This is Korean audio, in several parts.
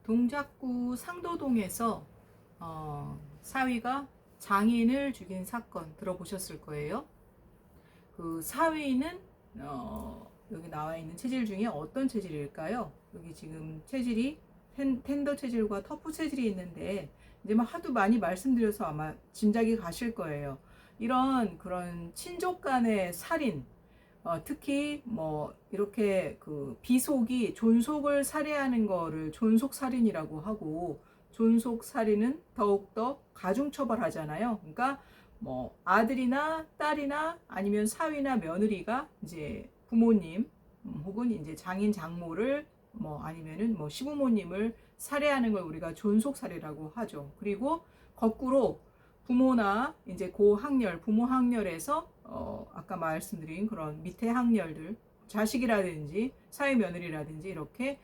동작구 상도동에서 사위가 장인을 죽인 사건 들어보셨을 거예요. 그 사위는 여기 나와 있는 체질 중에 어떤 체질일까요? 여기 지금 체질이 텐더 체질과 터프 체질이 있는데 이제 막 하도 많이 말씀드려서 아마 짐작이 가실 거예요. 이런 그런 친족 간의 살인, 특히 뭐 이렇게 그 비속이 존속을 살해하는 거를 존속살인이라고 하고, 존속살인은 더욱더 가중처벌하잖아요. 그러니까 뭐 아들이나 딸이나 아니면 사위나 며느리가 이제 부모님 혹은 이제 장인 장모를 뭐 아니면은 뭐 시부모님을 살해하는 걸 우리가 존속살해라고 하죠. 그리고 거꾸로 부모나 이제 고학렬, 부모 학렬에서 아까 말씀드린 그런 밑에 학렬들, 자식이라든지 사위 며느리라든지 이렇게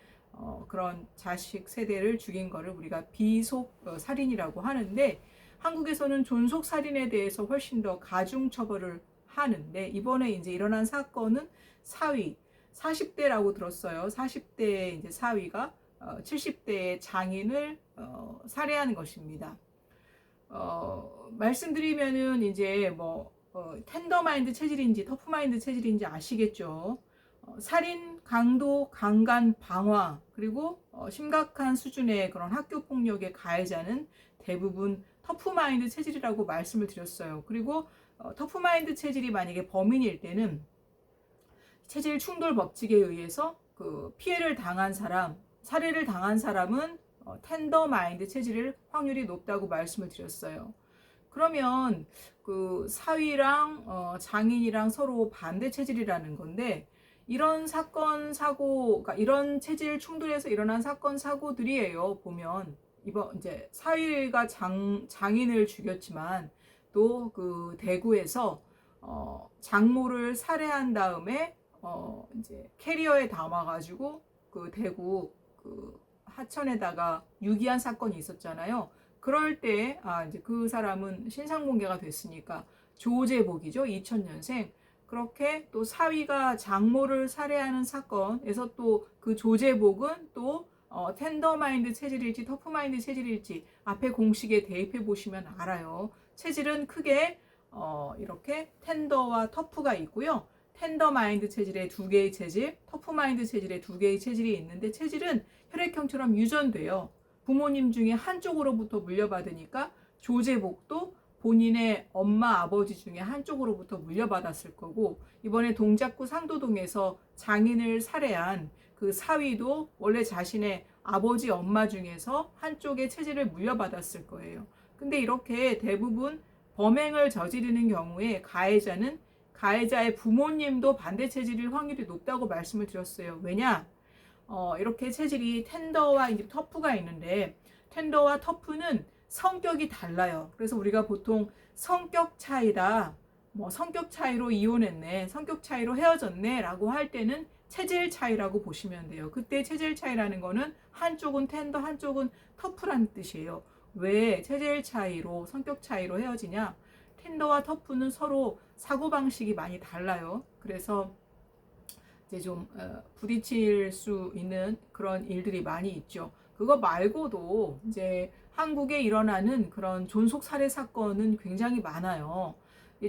그런 자식 세대를 죽인 거를 우리가 비속 살인이라고 하는데, 한국에서는 존속 살인에 대해서 훨씬 더 가중 처벌을 하는데, 이번에 이제 일어난 사건은 사위 40대라고 들었어요. 40대 이제 사위가 70대의 장인을 살해하는 것입니다. 말씀드리면은 이제 뭐 텐더마인드 체질인지 터프마인드 체질인지 아시겠죠. 살인, 강도, 강간, 방화, 그리고 심각한 수준의 그런 학교 폭력의 가해자는 대부분 터프마인드 체질이라고 말씀을 드렸어요. 그리고 터프마인드 체질이 만약에 범인일 때는 체질 충돌 법칙에 의해서 그 피해를 당한 사람, 살해를 당한 사람은 텐더 마인드 체질일 확률이 높다고 말씀을 드렸어요. 그러면 그 사위랑 장인이랑 서로 반대 체질이라는 건데, 이런 사건 사고, 그러니까 이런 체질 충돌에서 일어난 사건 사고들이에요. 보면 이번 이제 사위가 장인을 죽였지만 또 그 대구에서 장모를 살해한 다음에 이제 캐리어에 담아가지고 그 대구 그 하천에다가 유기한 사건이 있었잖아요. 그럴 때 이제 그 사람은 신상공개가 됐으니까 조제복이죠. 2000년생. 그렇게 또 사위가 장모를 살해하는 사건에서 또 그 조제복은 또 텐더마인드 체질일지 터프마인드 체질일지 앞에 공식에 대입해 보시면 알아요. 체질은 크게 이렇게 텐더와 터프가 있고요. 텐더 마인드 체질의 두 개의 체질, 터프 마인드 체질의 두 개의 체질이 있는데, 체질은 혈액형처럼 유전돼요. 부모님 중에 한쪽으로부터 물려받으니까 조제복도 본인의 엄마, 아버지 중에 한쪽으로부터 물려받았을 거고, 이번에 동작구 상도동에서 장인을 살해한 그 사위도 원래 자신의 아버지, 엄마 중에서 한쪽의 체질을 물려받았을 거예요. 근데 이렇게 대부분 범행을 저지르는 경우에 가해자의 부모님도 반대 체질일 확률이 높다고 말씀을 드렸어요. 왜냐? 이렇게 체질이 텐더와 이제 터프가 있는데, 텐더와 터프는 성격이 달라요. 그래서 우리가 보통 성격 차이다, 뭐 성격 차이로 이혼했네, 성격 차이로 헤어졌네 라고 할 때는 체질 차이라고 보시면 돼요. 그때 체질 차이라는 거는 한쪽은 텐더, 한쪽은 터프라는 뜻이에요. 왜 체질 차이로, 성격 차이로 헤어지냐? 텐더와 터프는 서로 사고방식이 많이 달라요. 그래서 이제 좀 부딪힐 수 있는 그런 일들이 많이 있죠. 그거 말고도 이제 한국에 일어나는 그런 존속 살해 사건은 굉장히 많아요.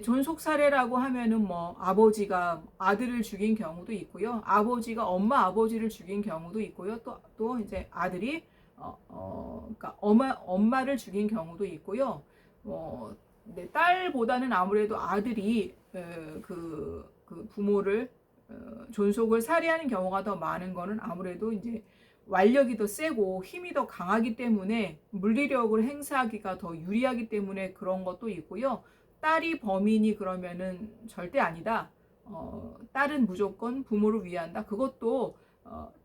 존속 살해라고 하면은 뭐 아버지가 아들을 죽인 경우도 있고요. 아버지가 아버지를 죽인 경우도 있고요. 또 이제 아들이 그러니까 엄마를 죽인 경우도 있고요. 딸보다는 아무래도 아들이 그 부모를 존속을 살해하는 경우가 더 많은 거는 아무래도 이제 완력이 더 세고 힘이 더 강하기 때문에 물리력을 행사하기가 더 유리하기 때문에 그런 것도 있고요. 딸이 범인이 그러면은 절대 아니다. 딸은 무조건 부모를 위한다. 그것도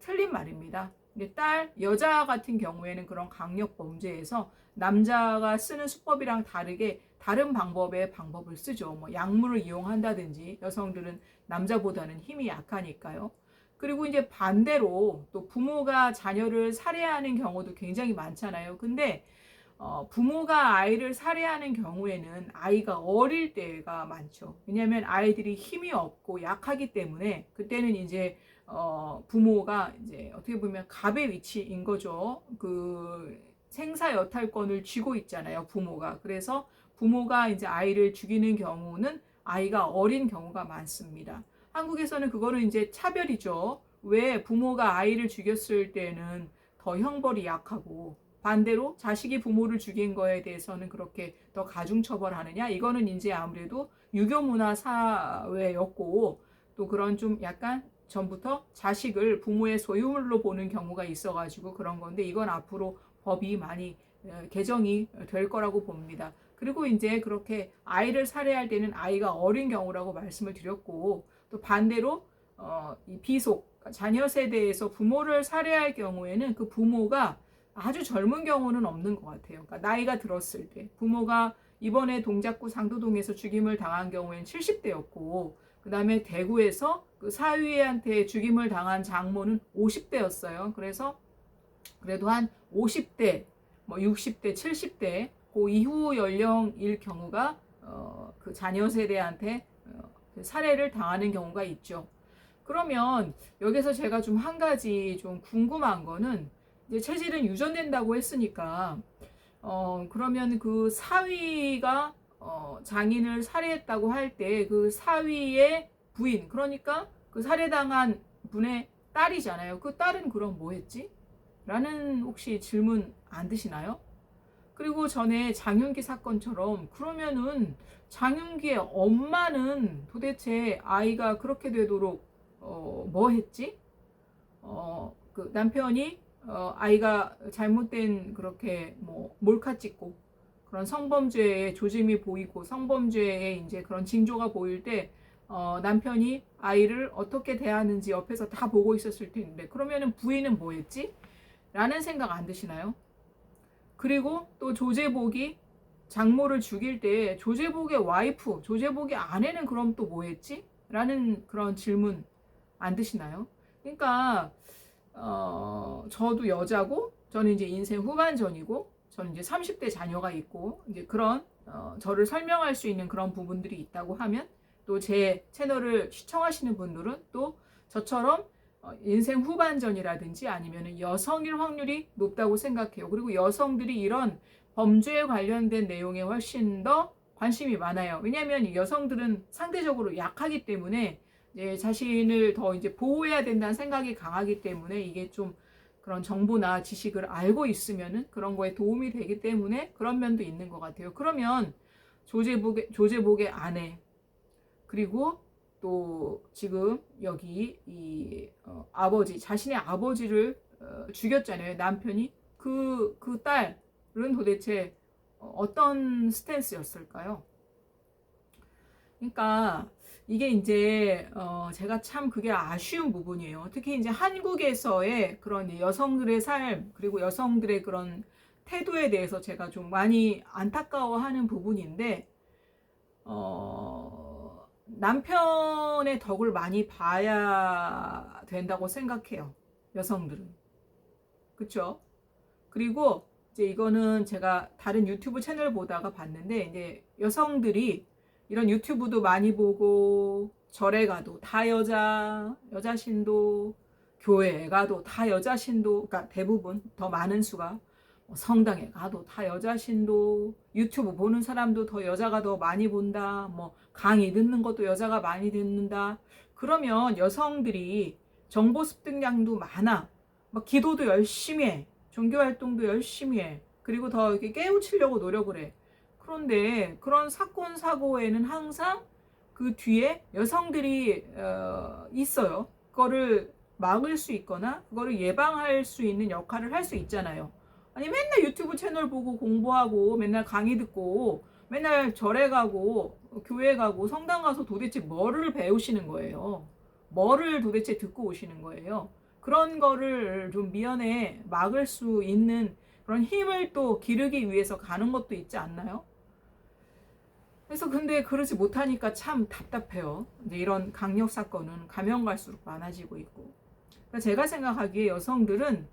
틀린 말입니다. 근데 여자 같은 경우에는 그런 강력 범죄에서 남자가 쓰는 수법이랑 다르게 다른 방법을 쓰죠. 뭐 약물을 이용한다든지, 여성들은 남자보다는 힘이 약하니까요. 그리고 이제 반대로 또 부모가 자녀를 살해하는 경우도 굉장히 많잖아요. 근데 부모가 아이를 살해하는 경우에는 아이가 어릴 때가 많죠. 왜냐하면 아이들이 힘이 없고 약하기 때문에 그때는 이제 부모가 이제 어떻게 보면 갑의 위치인 거죠. 그 생사 여탈권을 쥐고 있잖아요, 부모가. 그래서 부모가 이제 아이를 죽이는 경우는 아이가 어린 경우가 많습니다. 한국에서는 그거는 이제 차별이죠. 왜 부모가 아이를 죽였을 때는 더 형벌이 약하고 반대로 자식이 부모를 죽인 거에 대해서는 그렇게 더 가중처벌하느냐? 이거는 이제 아무래도 유교 문화 사회였고 또 그런 좀 약간 전부터 자식을 부모의 소유물로 보는 경우가 있어가지고 그런 건데 이건 앞으로 법이 많이 개정이 될 거라고 봅니다. 그리고 이제 그렇게 아이를 살해할 때는 아이가 어린 경우라고 말씀을 드렸고 또 반대로 이 비속 자녀 세대에서 부모를 살해할 경우에는 그 부모가 아주 젊은 경우는 없는 것 같아요. 그러니까 나이가 들었을 때 부모가 이번에 동작구 상도동에서 죽임을 당한 경우에는 70대였고 그 다음에 대구에서 그 사위한테 죽임을 당한 장모는 50대였어요. 그래서 그래도 한 50대, 뭐 60대, 70대 그 이후 연령일 경우가 그 자녀 세대한테 살해를 당하는 경우가 있죠. 그러면 여기서 제가 좀 한 가지 좀 궁금한 거는 이제 체질은 유전된다고 했으니까 그러면 그 사위가 장인을 살해했다고 할 때 그 사위의 부인 그러니까 그 살해당한 분의 딸이잖아요. 그 딸은 그럼 뭐 했지? 라는 혹시 질문 안 드시나요? 그리고 전에 장윤기 사건처럼 그러면은 장윤기의 엄마는 도대체 아이가 그렇게 되도록 뭐 했지? 그 남편이 아이가 잘못된 그렇게 뭐 몰카 찍고 그런 성범죄의 조짐이 보이고 성범죄의 이제 그런 징조가 보일 때 남편이 아이를 어떻게 대하는지 옆에서 다 보고 있었을 텐데 그러면은 부인은 뭐 했지? 라는 생각 안 드시나요? 그리고 또 조제복이 장모를 죽일 때 조제복의 와이프, 조제복의 아내는 그럼 또 뭐 했지? 라는 그런 질문 안 드시나요? 그러니까 저도 여자고 저는 이제 인생 후반전이고 저는 이제 30대 자녀가 있고 이제 그런 저를 설명할 수 있는 그런 부분들이 있다고 하면 또 제 채널을 시청하시는 분들은 또 저처럼 인생 후반전이라든지 아니면 여성일 확률이 높다고 생각해요. 그리고 여성들이 이런 범죄에 관련된 내용에 훨씬 더 관심이 많아요. 왜냐하면 여성들은 상대적으로 약하기 때문에 자신을 더 이제 보호해야 된다는 생각이 강하기 때문에 이게 좀 그런 정보나 지식을 알고 있으면은 그런 거에 도움이 되기 때문에 그런 면도 있는 것 같아요. 그러면 조제복의 아내 그리고 또 지금 여기 이 아버지 자신의 아버지를 죽였잖아요. 남편이 그 딸은 도대체 어떤 스탠스였을까요? 그러니까 이게 이제 제가 참 그게 아쉬운 부분이에요. 특히 이제 한국에서의 그런 여성들의 삶 그리고 여성들의 그런 태도에 대해서 제가 좀 많이 안타까워하는 부분인데 남편의 덕을 많이 봐야 된다고 생각해요. 여성들은. 그쵸? 그리고 이제 이거는 제가 다른 유튜브 채널 보다가 봤는데 이제 여성들이 이런 유튜브도 많이 보고 절에 가도 다 여자 신도 교회에 가도 다 여자 신도 그러니까 대부분 더 많은 수가 성당에 가도 다 여자 신도 유튜브 보는 사람도 더 여자가 더 많이 본다 뭐 강의 듣는 것도 여자가 많이 듣는다 그러면 여성들이 정보 습득량도 많아 막 기도도 열심히 해 종교활동도 열심히 해 그리고 더 이렇게 깨우치려고 노력을 해 그런데 그런 사건 사고에는 항상 그 뒤에 여성들이 있어요. 그거를 막을 수 있거나 그거를 예방할 수 있는 역할을 할 수 있잖아요. 아니 맨날 유튜브 채널 보고 공부하고 맨날 강의 듣고 맨날 절에 가고 교회 가고 성당 가서 도대체 뭐를 배우시는 거예요. 뭐를 도대체 듣고 오시는 거예요. 그런 거를 좀 미연에 막을 수 있는 그런 힘을 또 기르기 위해서 가는 것도 있지 않나요? 그래서 근데 그러지 못하니까 참 답답해요. 이제 이런 강력 사건은 가면 갈수록 많아지고 있고. 그러니까 제가 생각하기에 여성들은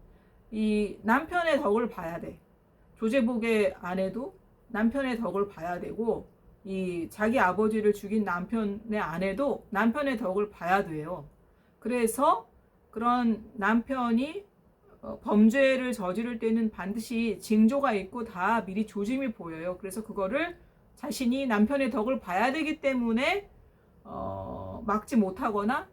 이 남편의 덕을 봐야 돼. 조제복의 아내도 남편의 덕을 봐야 되고 이 자기 아버지를 죽인 남편의 아내도 남편의 덕을 봐야 돼요. 그래서 그런 남편이 범죄를 저지를 때는 반드시 징조가 있고 다 미리 조짐이 보여요. 그래서 그거를 자신이 남편의 덕을 봐야 되기 때문에 막지 못하거나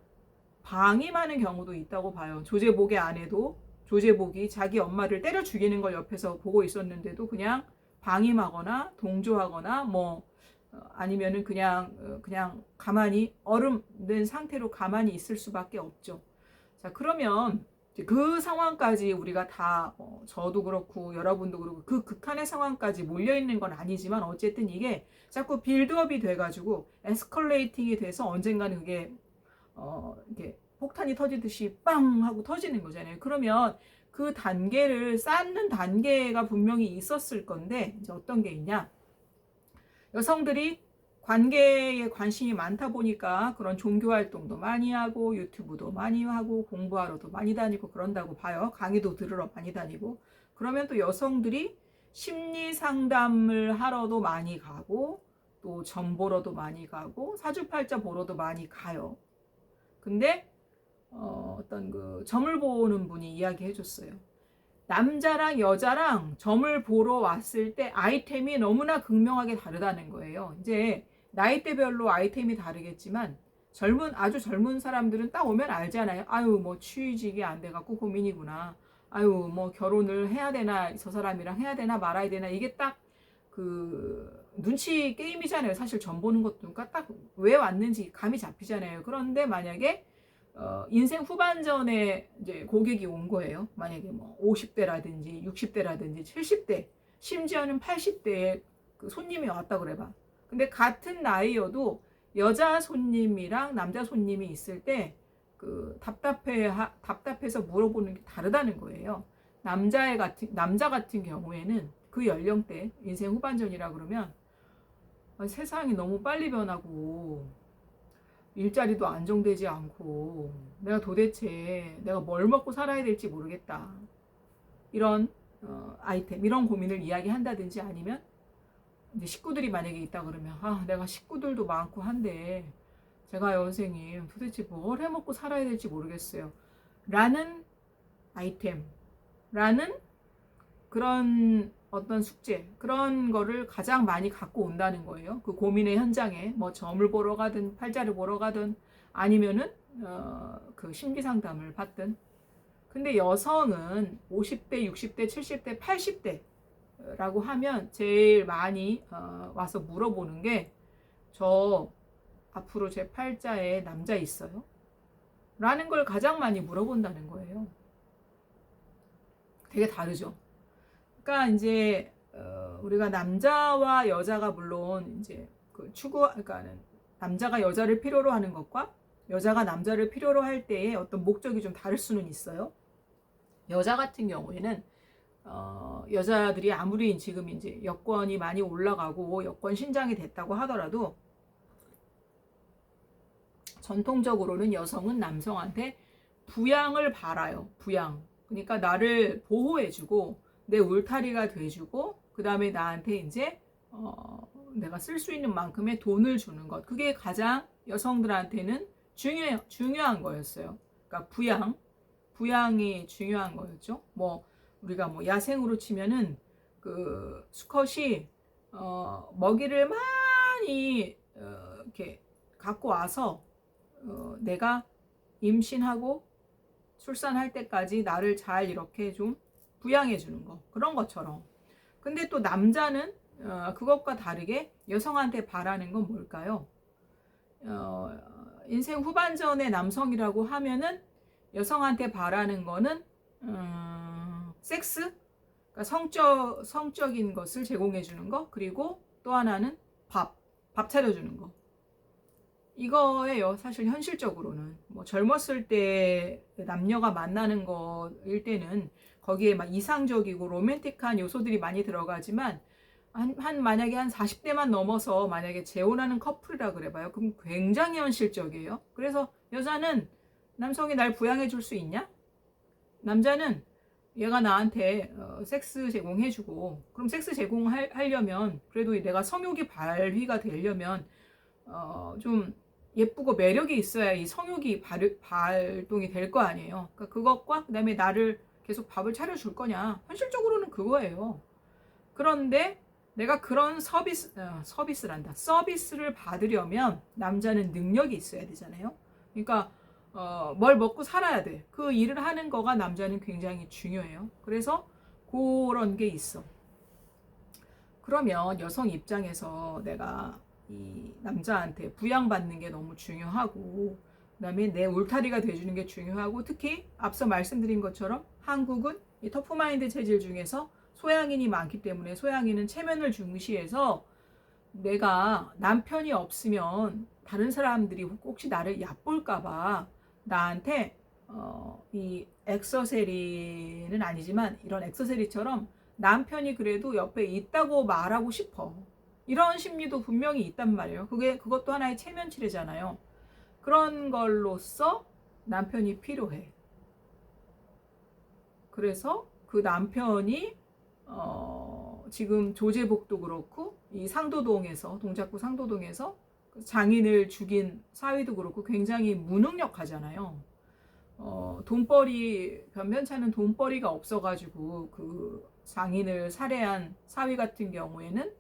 방임하는 경우도 있다고 봐요. 조제복의 아내도 조제복이 자기 엄마를 때려 죽이는 걸 옆에서 보고 있었는데도 그냥 방임하거나 동조하거나 뭐 아니면은 그냥 가만히 얼음된 상태로 가만히 있을 수밖에 없죠. 자, 그러면 그 상황까지 우리가 다 저도 그렇고 여러분도 그렇고 그 극한의 상황까지 몰려 있는 건 아니지만 어쨌든 이게 자꾸 빌드업이 돼가지고 에스컬레이팅이 돼서 언젠가는 그게 이렇게 폭탄이 터지듯이 빵 하고 터지는 거잖아요. 그러면 그 단계를 쌓는 단계가 분명히 있었을 건데 이제 어떤 게 있냐? 여성들이 관계에 관심이 많다 보니까 그런 종교 활동도 많이 하고 유튜브도 많이 하고 공부하러도 많이 다니고 그런다고 봐요. 강의도 들으러 많이 다니고. 그러면 또 여성들이 심리 상담을 하러도 많이 가고 또 점 보러도 많이 가고 사주팔자 보러도 많이 가요. 근데 어떤 그 점을 보는 분이 이야기해 줬어요. 남자랑 여자랑 점을 보러 왔을 때 아이템이 너무나 극명하게 다르다는 거예요. 이제 나이대별로 아이템이 다르겠지만 아주 젊은 사람들은 딱 오면 알잖아요. 아유 뭐 취직이 안 돼갖고 고민이구나. 아유 뭐 결혼을 해야 되나 저 사람이랑 해야 되나 말아야 되나 이게 딱 그 눈치 게임이잖아요. 사실 점 보는 것도 그러니까 딱 왜 왔는지 감이 잡히잖아요. 그런데 만약에 인생 후반전에 이제 고객이 온 거예요. 만약에 뭐 50대라든지 60대라든지 70대, 심지어는 80대에 그 손님이 왔다 그래봐. 근데 같은 나이여도 여자 손님이랑 남자 손님이 있을 때 그 답답해서 물어보는 게 다르다는 거예요. 남자 같은 경우에는 그 연령대, 인생 후반전이라 그러면 세상이 너무 빨리 변하고 일자리도 안정되지 않고 내가 뭘 먹고 살아야 될지 모르겠다. 이런 아이템, 이런 고민을 이야기한다든지 아니면 이제 식구들이 만약에 있다 그러면 내가 식구들도 많고 한데 제가요 선생님 도대체 뭘 해먹고 살아야 될지 모르겠어요. 라는 아이템, 라는 그런 어떤 숙제 그런 거를 가장 많이 갖고 온다는 거예요. 그 고민의 현장에 뭐 점을 보러 가든 팔자를 보러 가든 아니면은 그 심리 상담을 받든. 근데 여성은 50대, 60대, 70대, 80대라고 하면 제일 많이 와서 물어보는 게 저 앞으로 제 팔자에 남자 있어요? 라는 걸 가장 많이 물어본다는 거예요. 되게 다르죠. 그러니까 이제 우리가 남자와 여자가 물론 이제 그러니까는 남자가 여자를 필요로 하는 것과 여자가 남자를 필요로 할 때의 어떤 목적이 좀 다를 수는 있어요. 여자 같은 경우에는 여자들이 아무리 지금 이제 여권이 많이 올라가고 여권 신장이 됐다고 하더라도 전통적으로는 여성은 남성한테 부양을 바라요. 부양. 그러니까 나를 보호해주고 내 울타리가 돼주고 그 다음에 나한테 이제 내가 쓸 수 있는 만큼의 돈을 주는 것. 그게 가장 여성들한테는 중요한 거였어요. 그러니까 부양이 중요한 거였죠. 뭐 우리가 뭐 야생으로 치면은 그 수컷이 먹이를 많이 이렇게 갖고 와서 내가 임신하고 출산할 때까지 나를 잘 이렇게 좀 부양해 주는 거, 그런 것처럼. 근데 또 남자는 그것과 다르게 여성한테 바라는 건 뭘까요? 인생 후반전의 남성이라고 하면은 여성한테 바라는 거는 섹스, 그러니까 성적인 것을 제공해 주는 거, 그리고 또 하나는 밥 차려주는 거. 이거예요. 사실 현실적으로는 뭐 젊었을 때 남녀가 만나는 거일 때는 거기에 막 이상적이고 로맨틱한 요소들이 많이 들어가지만 만약에 한 40대만 넘어서 만약에 재혼하는 커플이라 그래봐요. 그럼 굉장히 현실적이에요. 그래서 여자는 남성이 날 부양해 줄 수 있냐? 남자는 얘가 나한테 섹스 제공해주고, 그럼 섹스 제공하려면 그래도 내가 성욕이 발휘가 되려면 좀 예쁘고 매력이 있어야 이 성욕이 발동이 될 거 아니에요. 그러니까 그것과 그다음에 나를 계속 밥을 차려줄 거냐. 현실적으로는 그거예요. 그런데 내가 그런 서비스를 받으려면 남자는 능력이 있어야 되잖아요. 그러니까 뭘 먹고 살아야 돼. 그 일을 하는 거가 남자는 굉장히 중요해요. 그래서 그런 게 있어. 그러면 여성 입장에서 내가 이 남자한테 부양받는 게 너무 중요하고, 그다음에 내 울타리가 돼주는 게 중요하고, 특히 앞서 말씀드린 것처럼 한국은 이 터프마인드 체질 중에서 소양인이 많기 때문에 소양인은 체면을 중시해서 내가 남편이 없으면 다른 사람들이 혹시 나를 얕볼까봐 나한테 이 액세서리는 아니지만 이런 액세서리처럼 남편이 그래도 옆에 있다고 말하고 싶어. 이런 심리도 분명히 있단 말이에요. 그것도 하나의 체면치레잖아요. 그런 걸로써 남편이 필요해. 그래서 그 남편이 지금 조제복도 그렇고 이 상도동에서 동작구 상도동에서 장인을 죽인 사위도 그렇고 굉장히 무능력하잖아요. 돈벌이 변변찮은 돈벌이가 없어가지고 그 장인을 살해한 사위 같은 경우에는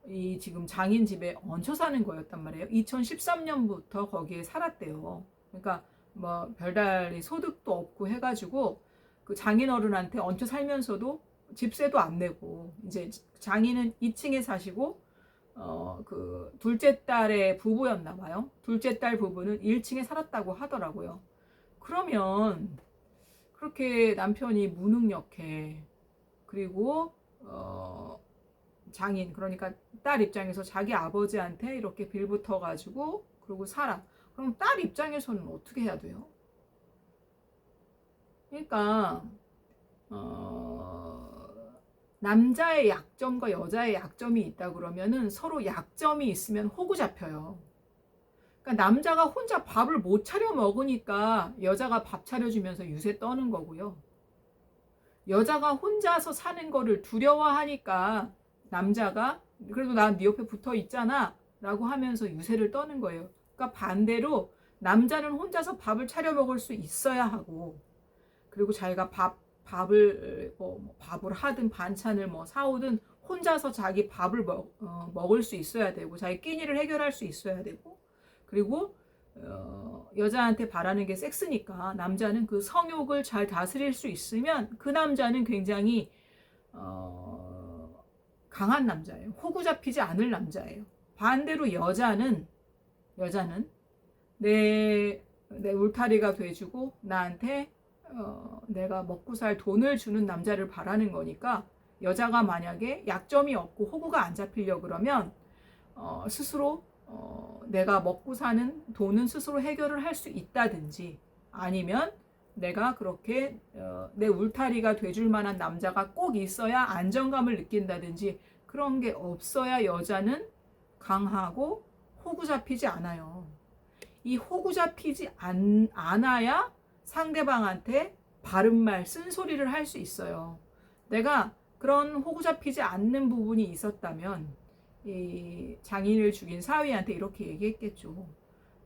이 지금 장인 집에 얹혀 사는 거였단 말이에요. 2013년부터 거기에 살았대요. 그러니까 뭐 별달리 소득도 없고 해가지고 그 장인 어른한테 얹혀 살면서도 집세도 안 내고, 이제 장인은 2층에 사시고 그 둘째 딸의 부부였나 봐요. 둘째 딸 부부는 1층에 살았다고 하더라고요. 그러면 그렇게 남편이 무능력해. 그리고 장인, 그러니까 딸 입장에서 자기 아버지한테 이렇게 빌붙어 가지고 그러고 살아. 그럼 딸 입장에서는 어떻게 해야 돼요? 그러니까 남자의 약점과 여자의 약점이 있다 그러면은 서로 약점이 있으면 호구 잡혀요. 그러니까 남자가 혼자 밥을 못 차려 먹으니까 여자가 밥 차려주면서 유세 떠는 거고요. 여자가 혼자서 사는 거를 두려워하니까 남자가 그래도 난 네 옆에 붙어 있잖아 라고 하면서 유세를 떠는 거예요. 그러니까 반대로 남자는 혼자서 밥을 차려 먹을 수 있어야 하고, 그리고 자기가 밥을 하든 반찬을 뭐 사오든 혼자서 자기 밥을 먹을 수 있어야 되고, 자기 끼니를 해결할 수 있어야 되고, 그리고 여자한테 바라는 게 섹스니까 남자는 그 성욕을 잘 다스릴 수 있으면 그 남자는 굉장히 강한 남자예요. 호구 잡히지 않을 남자예요. 반대로 여자는 내 울타리가 돼주고 나한테 내가 먹고 살 돈을 주는 남자를 바라는 거니까, 여자가 만약에 약점이 없고 호구가 안 잡히려 그러면 스스로 내가 먹고 사는 돈은 스스로 해결을 할 수 있다든지, 아니면 내가 그렇게 내 울타리가 돼줄 만한 남자가 꼭 있어야 안정감을 느낀다든지, 그런 게 없어야 여자는 강하고 호구 잡히지 않아요. 이 호구 잡히지 않아야 상대방한테 바른말 쓴소리를 할 수 있어요. 내가 그런 호구 잡히지 않는 부분이 있었다면 이 장인을 죽인 사위한테 이렇게 얘기했겠죠.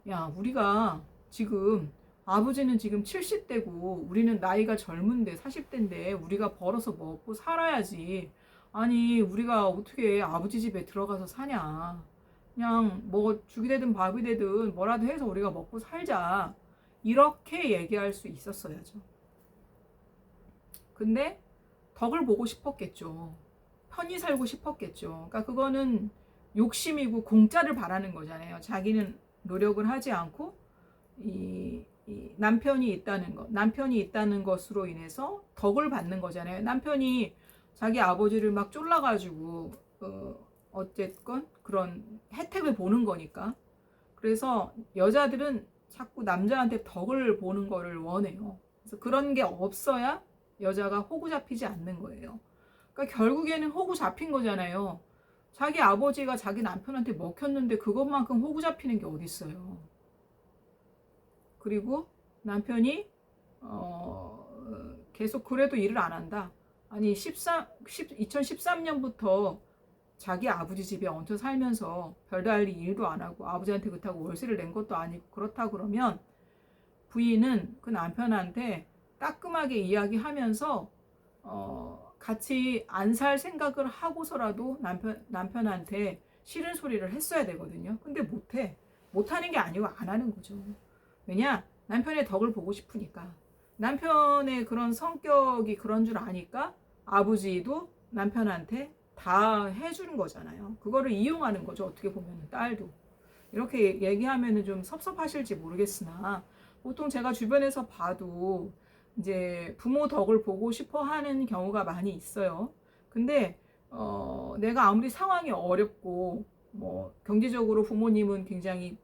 야, 우리가 지금 아버지는 지금 70대고 우리는 나이가 젊은데 40대인데 우리가 벌어서 먹고 살아야지. 아니, 우리가 어떻게 아버지 집에 들어가서 사냐. 그냥 뭐 죽이 되든 밥이 되든 뭐라도 해서 우리가 먹고 살자. 이렇게 얘기할 수 있었어야죠. 근데 덕을 보고 싶었겠죠. 편히 살고 싶었겠죠. 그러니까 그거는 욕심이고 공짜를 바라는 거잖아요. 자기는 노력을 하지 않고 이 남편이 있다는 것으로 인해서 덕을 받는 거잖아요. 남편이 자기 아버지를 막 쫄라가지고 어쨌건 그런 혜택을 보는 거니까. 그래서 여자들은 자꾸 남자한테 덕을 보는 거를 원해요. 그래서 그런 게 없어야 여자가 호구 잡히지 않는 거예요. 그러니까 결국에는 호구 잡힌 거잖아요. 자기 아버지가 자기 남편한테 먹혔는데 그것만큼 호구 잡히는 게 어딨어요. 그리고 남편이 계속 그래도 일을 안 한다. 아니 2013년부터 자기 아버지 집에 얹혀 살면서 별다른 일도 안 하고 아버지한테 그렇다고 월세를 낸 것도 아니고 그렇다 그러면 부인은 그 남편한테 따끔하게 이야기하면서 같이 안 살 생각을 하고서라도 남편한테 싫은 소리를 했어야 되거든요. 근데 못하는 게 아니고 안 하는 거죠. 왜냐? 남편의 덕을 보고 싶으니까. 남편의 그런 성격이 그런 줄 아니까 아버지도 남편한테 다 해주는 거잖아요. 그거를 이용하는 거죠. 어떻게 보면 딸도. 이렇게 얘기하면 좀 섭섭하실지 모르겠으나 보통 제가 주변에서 봐도 이제 부모 덕을 보고 싶어 하는 경우가 많이 있어요. 근데 내가 아무리 상황이 어렵고 뭐 경제적으로 부모님은 굉장히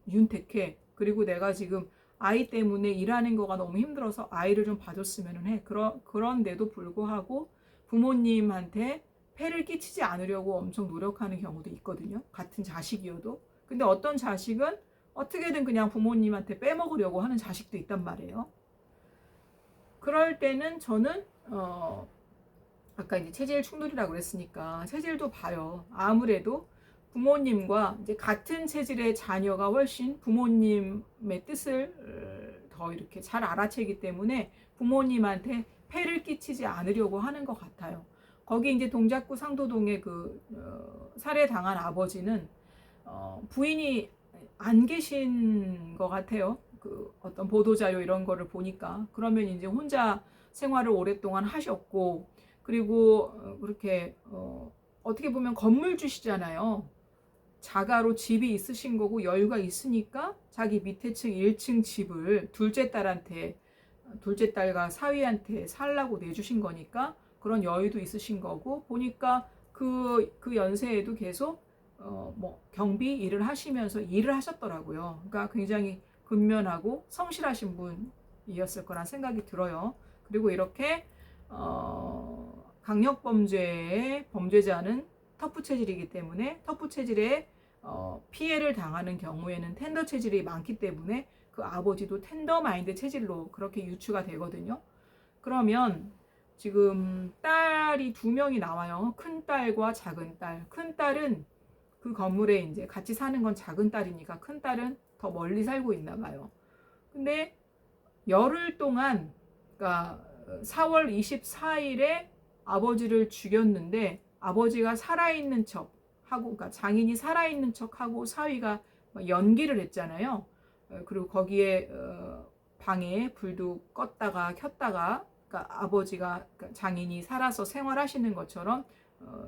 윤택해. 그리고 내가 지금 아이 때문에 일하는 거가 너무 힘들어서 아이를 좀 봐줬으면 해. 그런데도 불구하고 부모님한테 폐를 끼치지 않으려고 엄청 노력하는 경우도 있거든요. 같은 자식이어도. 근데 어떤 자식은 어떻게든 그냥 부모님한테 빼먹으려고 하는 자식도 있단 말이에요. 그럴 때는 저는 아까 이제 체질 충돌이라고 그랬으니까 체질도 봐요. 아무래도 부모님과 이제 같은 체질의 자녀가 훨씬 부모님의 뜻을 더 이렇게 잘 알아채기 때문에 부모님한테 폐를 끼치지 않으려고 하는 것 같아요. 거기 이제 동작구 상도동의 그 살해당한 아버지는 부인이 안 계신 것 같아요. 그 어떤 보도자료 이런 거를 보니까 그러면 이제 혼자 생활을 오랫동안 하셨고 그리고 그렇게 어떻게 보면 건물주시잖아요. 자가로 집이 있으신 거고 여유가 있으니까 자기 밑에 층 1층 집을 둘째 딸과 사위한테 살라고 내주신 거니까 그런 여유도 있으신 거고 보니까 그 연세에도 계속 뭐 경비 일을 하시면서 일을 하셨더라고요. 그러니까 굉장히 근면하고 성실하신 분이었을 거란 생각이 들어요. 그리고 이렇게 강력범죄의 범죄자는 터프 체질이기 때문에 터프 체질에 피해를 당하는 경우에는 텐더 체질이 많기 때문에 그 아버지도 텐더 마인드 체질로 그렇게 유추가 되거든요. 그러면 지금 딸이 2명이 나와요. 큰 딸과 작은 딸. 큰 딸은 그 건물에 이제 같이 사는 건 작은 딸이니까 큰 딸은 더 멀리 살고 있나 봐요. 근데 열흘 동안, 그러니까 4월 24일에 아버지를 죽였는데 아버지가 살아있는 척 하고, 그러니까 장인이 살아있는 척 하고 사위가 연기를 했잖아요. 그리고 거기에 방에 불도 껐다가 켰다가, 그러니까 아버지가 그러니까 장인이 살아서 생활하시는 것처럼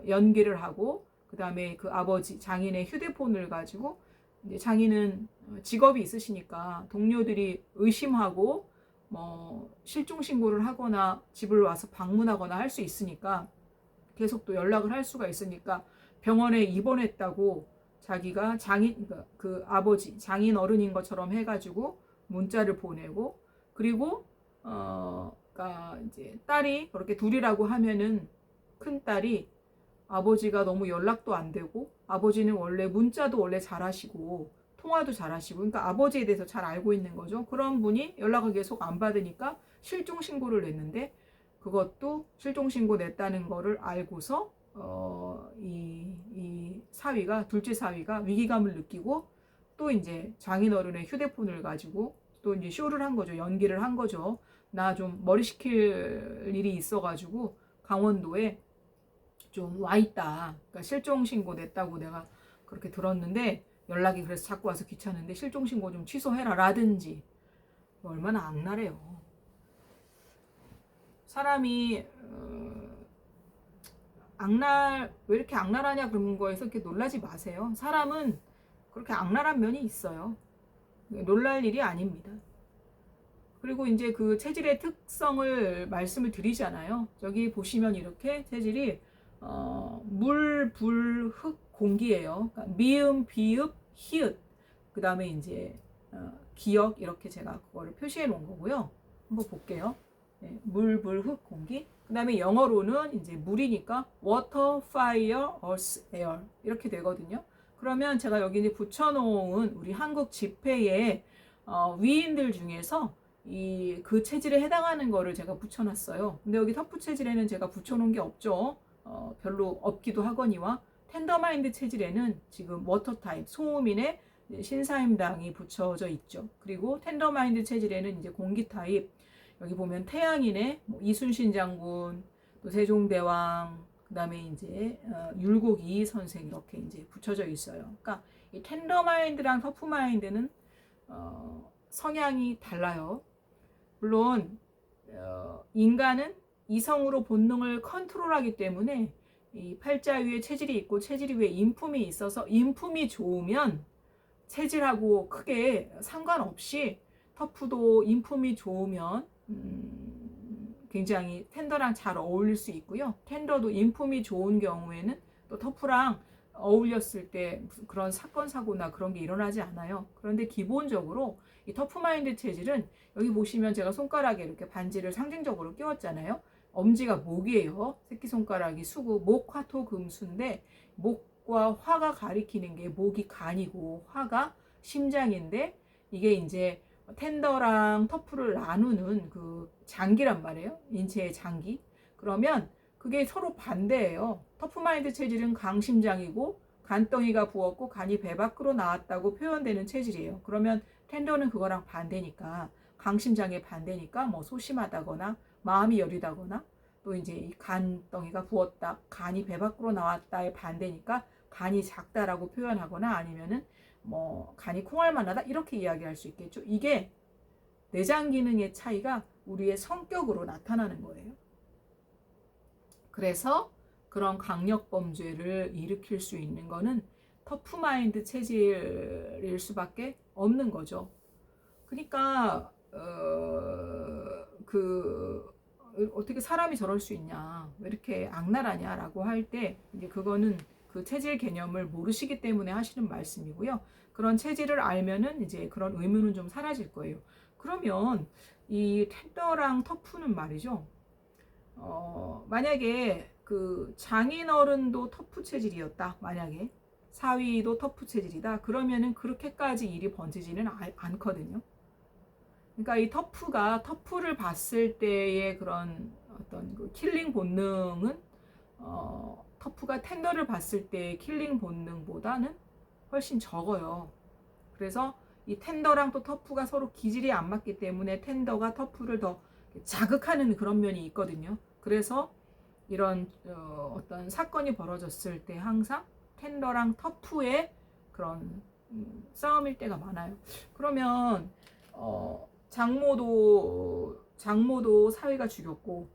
연기를 하고, 그 다음에 그 아버지 장인의 휴대폰을 가지고 이제 장인은 직업이 있으시니까 동료들이 의심하고 뭐 실종 신고를 하거나 집을 와서 방문하거나 할 수 있으니까 계속 또 연락을 할 수가 있으니까 병원에 입원했다고 자기가 그 아버지 장인 어른인 것처럼 해가지고 문자를 보내고, 그리고 그러니까 이제 딸이 그렇게 둘이라고 하면은 큰 딸이 아버지가 너무 연락도 안 되고 아버지는 원래 문자도 원래 잘하시고 통화도 잘하시고 그러니까 아버지에 대해서 잘 알고 있는 거죠. 그런 분이 연락을 계속 안 받으니까 실종 신고를 냈는데 그것도 실종 신고 냈다는 거를 알고서 이 사위가 둘째 사위가 위기감을 느끼고 또 이제 장인어른의 휴대폰을 가지고 또 이제 쇼를 한 거죠. 연기를 한 거죠. 나 좀 머리 식힐 일이 있어가지고 강원도에 좀 와 있다. 그러니까 실종 신고 냈다고 내가 그렇게 들었는데 연락이 그래서 자꾸 와서 귀찮은데 실종 신고 좀 취소해라 라든지. 얼마나 악랄해요. 사람이 왜 이렇게 악랄하냐 그런 거에서 이렇게 놀라지 마세요. 사람은 그렇게 악랄한 면이 있어요. 놀랄 일이 아닙니다. 그리고 이제 그 체질의 특성을 말씀을 드리잖아요. 저기 보시면 이렇게 체질이 물, 불, 흙, 공기예요. 그러니까 미음, 비읍, 히읗. 그 다음에 이제 기역 이렇게 제가 그거를 표시해 놓은 거고요. 한번 볼게요. 네, 물, 불, 흙, 공기. 그 다음에 영어로는 이제 물이니까 water, fire, earth, air 이렇게 되거든요. 그러면 제가 여기 이제 붙여놓은 우리 한국 지폐의 위인들 중에서 그 체질에 해당하는 거를 제가 붙여놨어요. 근데 여기 터프 체질에는 제가 붙여놓은 게 없죠. 별로 없기도 하거니와 텐더마인드 체질에는 지금 워터 타입 소음인의 신사임당이 붙여져 있죠. 그리고 텐더마인드 체질에는 이제 공기 타입 여기 보면 태양인의 뭐 이순신 장군, 또 세종대왕, 그다음에 이제 율곡이 선생 이렇게 이제 붙여져 있어요. 그러니까 이 텐더마인드랑 터프마인드는 성향이 달라요. 물론 인간은 이성으로 본능을 컨트롤하기 때문에 이 팔자 위에 체질이 있고 체질 위에 인품이 있어서 인품이 좋으면 체질하고 크게 상관없이 터프도 인품이 좋으면 굉장히 텐더랑 잘 어울릴 수 있고요. 텐더도 인품이 좋은 경우에는 또 터프랑 어울렸을 때 그런 사건 사고나 그런 게 일어나지 않아요. 그런데 기본적으로 이 터프마인드 체질은 여기 보시면 제가 손가락에 이렇게 반지를 상징적으로 끼웠잖아요. 엄지가 목이에요. 새끼손가락이 수구, 목, 화, 토, 금, 수인데 목과 화가 가리키는 게 목이 간이고 화가 심장인데 이게 이제 텐더랑 터프를 나누는 그 장기란 말이에요. 인체의 장기. 그러면 그게 서로 반대예요. 터프마인드 체질은 강심장이고 간덩이가 부었고 간이 배 밖으로 나왔다고 표현되는 체질이에요. 그러면 텐더는 그거랑 반대니까 강심장의 반대니까 뭐 소심하다거나 마음이 여리다거나 또 이제 이 간덩이가 부었다, 간이 배 밖으로 나왔다의 반대니까 간이 작다라고 표현하거나 아니면은 뭐 간이 콩알만하다 이렇게 이야기할 수 있겠죠. 이게 내장 기능의 차이가 우리의 성격으로 나타나는 거예요. 그래서 그런 강력 범죄를 일으킬 수 있는 거는 터프마인드 체질일 수밖에 없는 거죠. 그러니까 어떻게 사람이 저럴 수 있냐, 왜 이렇게 악랄하냐라고 할 때 이제 그거는 그 체질 개념을 모르시기 때문에 하시는 말씀이고요. 그런 체질을 알면은 이제 그런 의문은 좀 사라질 거예요. 그러면 이 텐더랑 터프는 말이죠. 만약에 그 장인어른도 터프 체질이었다. 만약에 사위도 터프 체질이다. 그러면은 그렇게까지 일이 번지지는 않거든요. 그러니까 이 터프를 봤을 때의 그런 어떤 그 킬링 본능은 터프가 텐더를 봤을 때의 킬링 본능보다는 훨씬 적어요. 그래서 이 텐더랑 또 터프가 서로 기질이 안 맞기 때문에 텐더가 터프를 더 자극하는 그런 면이 있거든요. 그래서 이런 어떤 사건이 벌어졌을 때 항상 텐더랑 터프의 그런 싸움일 때가 많아요. 그러면 장모도 사위가 죽였고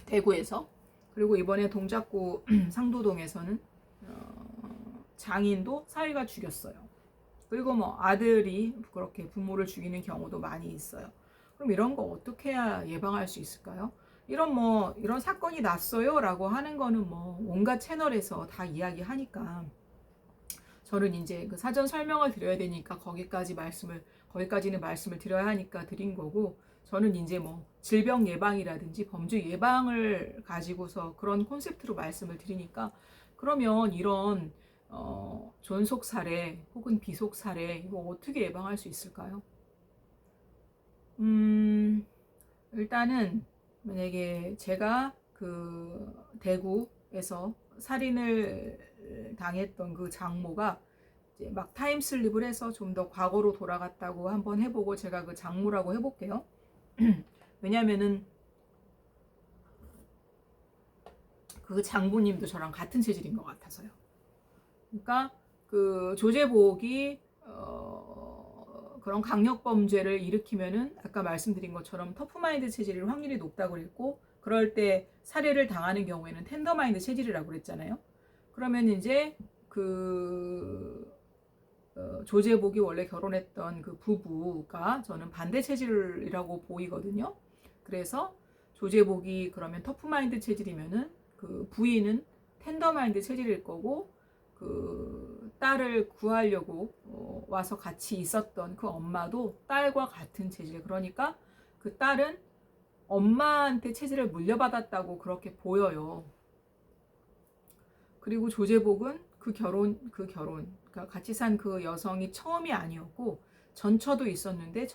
대구에서, 그리고 이번에 동작구 상도동에서는 장인도 사위가 죽였어요. 그리고 뭐 아들이 그렇게 부모를 죽이는 경우도 많이 있어요. 그럼 이런 거 어떻게 해야 예방할 수 있을까요? 이런 사건이 났어요 라고 하는 거는 뭐 온갖 채널에서 다 이야기하니까 저는 이제 그 사전 설명을 드려야 되니까 거기까지는 말씀을 드려야 하니까 드린 거고, 저는 이제 뭐 질병 예방이라든지 범죄 예방을 가지고서 그런 콘셉트로 말씀을 드리니까, 그러면 이런 존속 살해 혹은 비속 살해 이거 어떻게 예방할 수 있을까요? 일단은 만약에 제가 그 대구에서 살인을 당했던 그 장모가 이제 막 타임슬립을 해서 좀 더 과거로 돌아갔다고 한번 해보고 제가 그 장모라고 해볼게요. 왜냐면은 그 장모님도 저랑 같은 체질인 것 같아서요. 그러니까 그 조제복이 그런 강력 범죄를 일으키면은 아까 말씀드린 것처럼 터프마인드 체질일 확률이 높다고 그랬고, 그럴 때 살해를 당하는 경우에는 텐더마인드 체질이라고 그랬잖아요. 그러면 이제 그 조제복이 원래 결혼했던 그 부부가 저는 반대 체질이라고 보이거든요. 그래서 조제복이 그러면 터프마인드 체질이면은 그 부인은 텐더마인드 체질일 거고, 그 딸을 구하려고 와서 같이 있었던 그 엄마도 딸과 같은 체질. 그러니까 그 딸은 엄마한테 체질을 물려받았다고 그렇게 보여요. 그리고 조제복은 그 결혼 그러니까 같이 산 그 여성이 처음이 아니었고 전처도 있었는데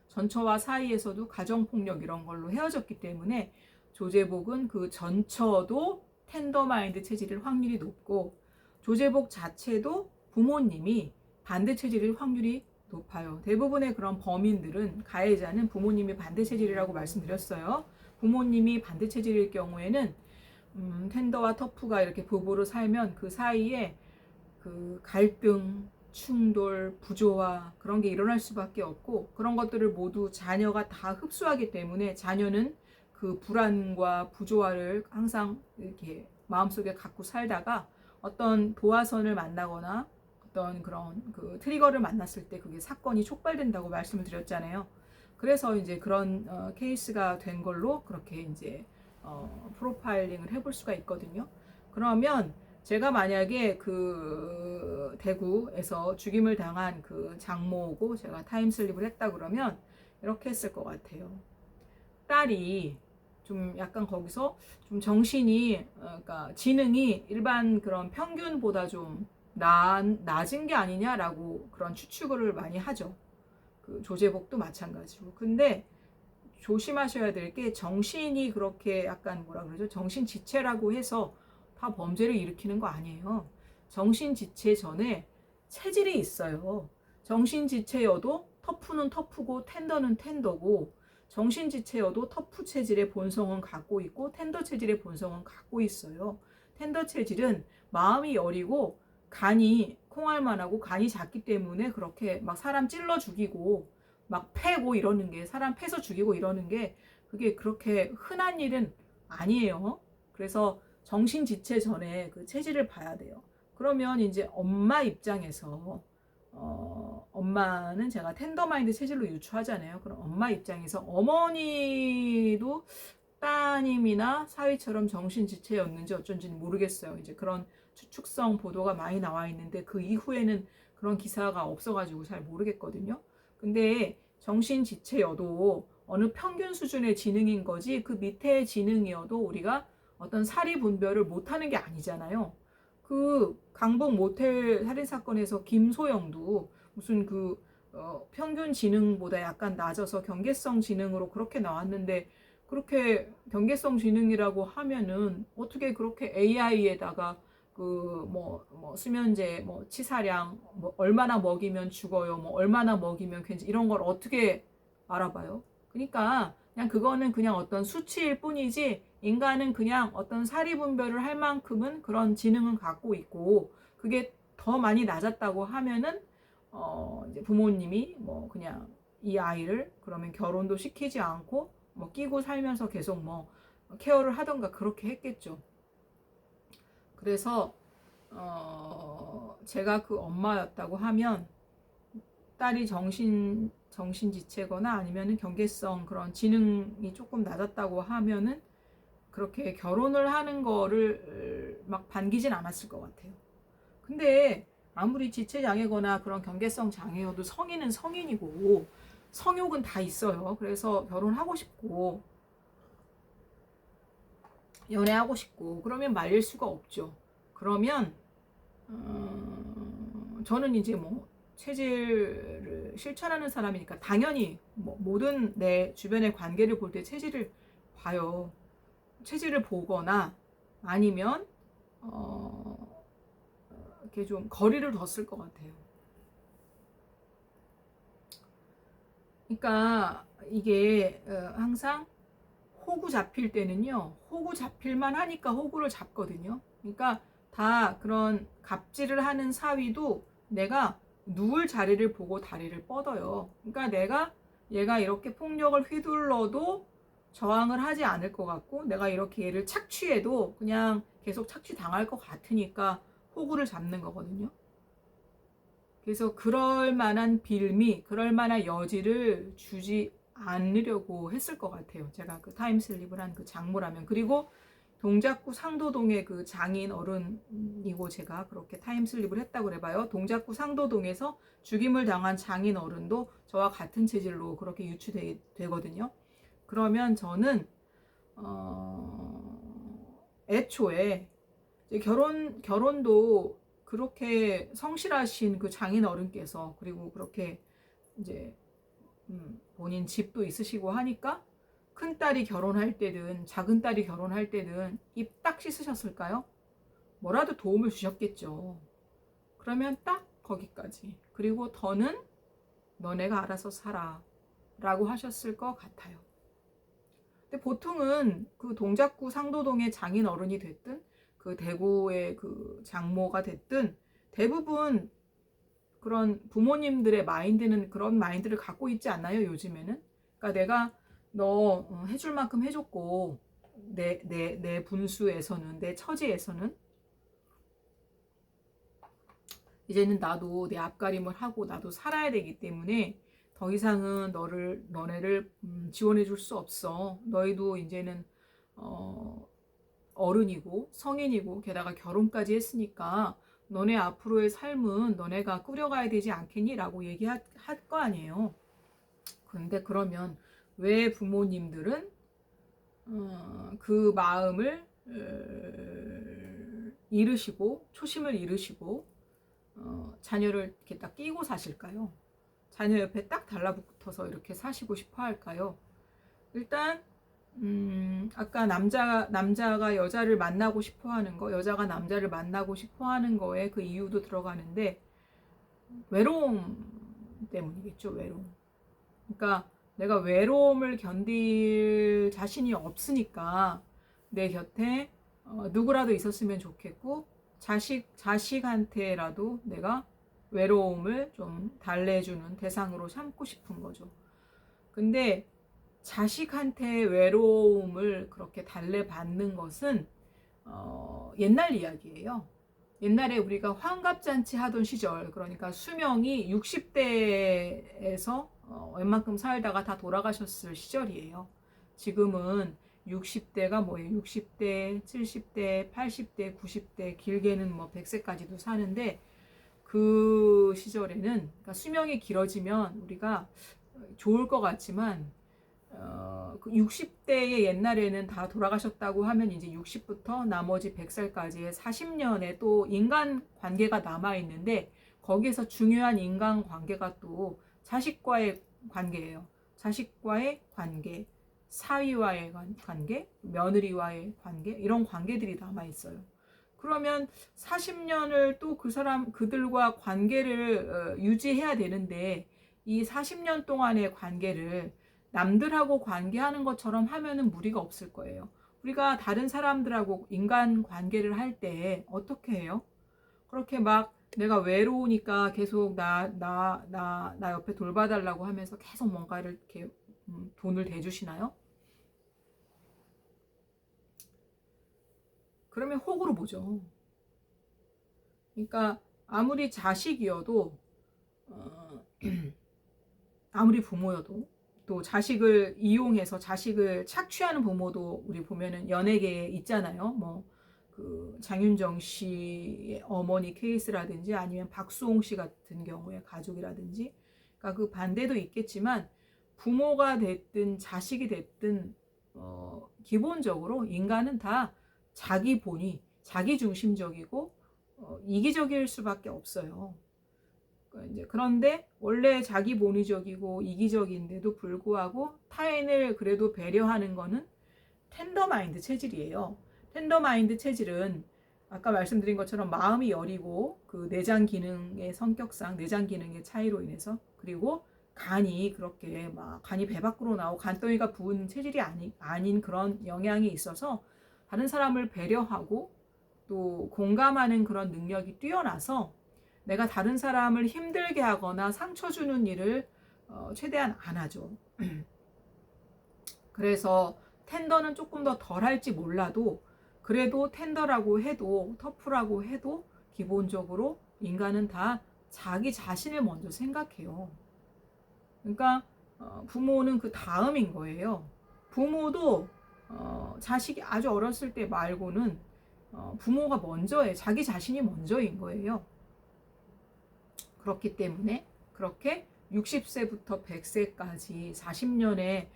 전처와 사이에서도 가정폭력 이런 걸로 헤어졌기 때문에 조제복은 그 전처도 텐더마인드 체질일 확률이 높고, 조제복 자체도 부모님이 반대 체질일 확률이 높아요. 대부분의 그런 범인들은, 가해자는 부모님이 반대 체질이라고 말씀드렸어요. 부모님이 반대 체질일 경우에는 텐더와 터프가 이렇게 부부로 살면 그 사이에 그 갈등, 충돌, 부조화 그런 게 일어날 수밖에 없고, 그런 것들을 모두 자녀가 다 흡수하기 때문에 자녀는 그 불안과 부조화를 항상 이렇게 마음속에 갖고 살다가 어떤 도화선을 만나거나 어떤 그런 그 트리거를 만났을 때 그게 사건이 촉발된다고 말씀을 드렸잖아요. 그래서 이제 그런 케이스가 된 걸로 그렇게 이제 프로파일링을 해볼 수가 있거든요. 그러면 제가 만약에 그 대구에서 죽임을 당한 그 장모고 제가 타임슬립을 했다 그러면 이렇게 했을 것 같아요. 딸이 좀 약간 거기서 좀 정신이, 그러니까 지능이 일반 그런 평균보다 좀 낮은 게 아니냐라고 그런 추측을 많이 하죠. 그 조제복도 마찬가지고. 근데 조심하셔야 될 게, 정신이 그렇게 약간 뭐라 그러죠? 정신지체라고 해서 다 범죄를 일으키는 거 아니에요. 정신지체 전에 체질이 있어요. 정신지체여도 터프는 터프고 텐더는 텐더고, 정신지체여도 터프 체질의 본성은 갖고 있고 텐더 체질의 본성은 갖고 있어요. 텐더 체질은 마음이 여리고 간이 콩알만하고 간이 작기 때문에 그렇게 막 사람 찔러 죽이고 막 패고 이러는 게, 사람 패서 죽이고 이러는 게 그게 그렇게 흔한 일은 아니에요. 그래서 정신지체 전에 그 체질을 봐야 돼요. 그러면 이제 엄마 입장에서 엄마는 제가 텐더마인드 체질로 유추하잖아요. 그럼 엄마 입장에서 어머니도 따님이나 사위처럼 정신지체였는지 어쩐지는 모르겠어요. 이제 그런 추측성 보도가 많이 나와 있는데 그 이후에는 그런 기사가 없어가지고 잘 모르겠거든요. 근데 정신지체여도 어느 평균 수준의 지능인 거지, 그 밑에 지능이어도 우리가 어떤 사리 분별을 못하는 게 아니잖아요. 그 강북 모텔 살인 사건에서 김소영도 무슨 그 평균 지능보다 약간 낮아서 경계성 지능으로 그렇게 나왔는데, 그렇게 경계성 지능이라고 하면은 어떻게 그렇게 AI에다가 그 뭐 수면제, 뭐 치사량, 뭐 얼마나 먹이면 죽어요, 뭐 얼마나 먹이면 괜찮, 이런 걸 어떻게 알아봐요? 그러니까 그냥 그거는 그냥 어떤 수치일 뿐이지, 인간은 그냥 어떤 사리 분별을 할 만큼은 그런 지능은 갖고 있고, 그게 더 많이 낮았다고 하면은 이제 부모님이 뭐 그냥 이 아이를 그러면 결혼도 시키지 않고 뭐 끼고 살면서 계속 뭐 케어를 하던가 그렇게 했겠죠. 그래서 제가 그 엄마였다고 하면 딸이 정신지체거나 아니면은 경계성 그런 지능이 조금 낮았다고 하면은 그렇게 결혼을 하는 거를 막 반기진 않았을 것 같아요. 근데 아무리 지체장애거나 그런 경계성 장애여도 성인은 성인이고 성욕은 다 있어요. 그래서 결혼하고 싶고 연애하고 싶고 그러면 말릴 수가 없죠. 그러면 저는 이제 뭐 체질을 실천하는 사람이니까 당연히 뭐 모든 내 주변의 관계를 볼 때 체질을 봐요. 체질을 보거나 아니면 이렇게 좀 거리를 뒀을 것 같아요. 그러니까 이게 항상 호구 잡힐 때는요, 호구 잡힐만 하니까 호구를 잡거든요. 그러니까 다 그런 갑질을 하는 사위도 내가 누울 자리를 보고 다리를 뻗어요. 그러니까 내가 얘가 이렇게 폭력을 휘둘러도 저항을 하지 않을 것 같고, 내가 이렇게 얘를 착취해도 그냥 계속 착취 당할 것 같으니까 호구를 잡는 거거든요. 그래서 그럴 만한 빌미, 그럴 만한 여지를 주지 않으려고 했을 것 같아요. 제가 그 타임슬립을 한 그 장모라면. 그리고 동작구 상도동의 그 장인 어른이고 제가 그렇게 타임슬립을 했다고 그래봐요. 동작구 상도동에서 죽임을 당한 장인 어른도 저와 같은 체질로 그렇게 유추되거든요. 그러면 저는 애초에 결혼도 그렇게 성실하신 그 장인 어른께서, 그리고 그렇게 이제 본인 집도 있으시고 하니까 큰 딸이 결혼할 때든 작은 딸이 결혼할 때든 입 딱 씻으셨을까요? 뭐라도 도움을 주셨겠죠. 그러면 딱 거기까지. 그리고 더는 너네가 알아서 살아 라고 하셨을 것 같아요. 근데 보통은 그 동작구 상도동의 장인 어른이 됐든 그 대구의 그 장모가 됐든 대부분 그런 부모님들의 마인드는 그런 마인드를 갖고 있지 않나요, 요즘에는? 그러니까 내가 너 해줄 만큼 해줬고 내 분수에서는 내 처지에서는 이제는 나도 내 앞가림을 하고 나도 살아야 되기 때문에 더 이상은 너네를 지원해 줄 수 없어. 너희도 이제는 어른이고 성인이고 게다가 결혼까지 했으니까 너네 앞으로의 삶은 너네가 꾸려가야 되지 않겠니? 라고 얘기할 거 아니에요. 근데 그러면 왜 부모님들은 그 마음을 잃으시고 초심을 잃으시고 자녀를 이렇게 딱 끼고 사실까요? 자녀 옆에 딱 달라붙어서 이렇게 사시고 싶어 할까요? 일단 아까 남자가 여자를 만나고 싶어 하는 거, 여자가 남자를 만나고 싶어 하는 거에 그 이유도 들어가는데 외로움 때문이겠죠, 외로움. 그러니까 내가 외로움을 견딜 자신이 없으니까 내 곁에 누구라도 있었으면 좋겠고 자식한테라도 내가 외로움을 좀 달래주는 대상으로 삼고 싶은 거죠. 근데 자식한테 외로움을 그렇게 달래받는 것은 옛날 이야기예요. 옛날에 우리가 환갑잔치 하던 시절, 그러니까 수명이 60대에서 웬만큼 살다가 다 돌아가셨을 시절이에요. 지금은 60대가 뭐예요? 60대, 70대, 80대, 90대, 길게는 뭐 100세까지도 사는데 그 시절에는 그러니까 수명이 길어지면 우리가 좋을 것 같지만 60대의 옛날에는 다 돌아가셨다고 하면 이제 60부터 나머지 100살까지의 40년의 또 인간 관계가 남아 있는데 거기에서 중요한 인간 관계가 또 자식과의 관계예요. 자식과의 관계, 사위와의 관계, 며느리와의 관계 이런 관계들이 남아 있어요. 그러면 40년을 또 그들과 관계를 유지해야 되는데 이 40년 동안의 관계를 남들하고 관계하는 것처럼 하면은 무리가 없을 거예요. 우리가 다른 사람들하고 인간 관계를 할 때 어떻게 해요? 그렇게 막 내가 외로우니까 계속 나 옆에 돌봐달라고 하면서 계속 뭔가를 이렇게 돈을 대주시나요? 그러면 호구로 보죠. 그러니까 아무리 자식이어도 아무리 부모여도 또 자식을 이용해서 자식을 착취하는 부모도 우리 보면은 연예계에 있잖아요. 뭐 그 장윤정 씨의 어머니 케이스라든지 아니면 박수홍 씨 같은 경우의 가족이라든지 그러니까 그 반대도 있겠지만 부모가 됐든 자식이 됐든 기본적으로 인간은 다 자기 본위, 자기 중심적이고 이기적일 수밖에 없어요. 그런데 원래 자기 본위적이고 이기적인데도 불구하고 타인을 그래도 배려하는 거는 텐더마인드 체질이에요. 텐더마인드 체질은 아까 말씀드린 것처럼 마음이 여리고 그 내장 기능의 성격상 내장 기능의 차이로 인해서 그리고 간이 그렇게 막 간이 배 밖으로 나오고 간덩이가 부은 체질이 아닌 그런 영향이 있어서 다른 사람을 배려하고 또 공감하는 그런 능력이 뛰어나서 내가 다른 사람을 힘들게 하거나 상처 주는 일을 최대한 안 하죠. 그래서 텐더는 조금 더 덜할지 몰라도 그래도 텐더라고 해도 터프라고 해도 기본적으로 인간은 다 자기 자신을 먼저 생각해요. 그러니까 부모는 그 다음인 거예요. 부모도 자식이 아주 어렸을 때 말고는 부모가 먼저예요. 자기 자신이 먼저인 거예요. 그렇기 때문에 그렇게 60세부터 100세까지 40년의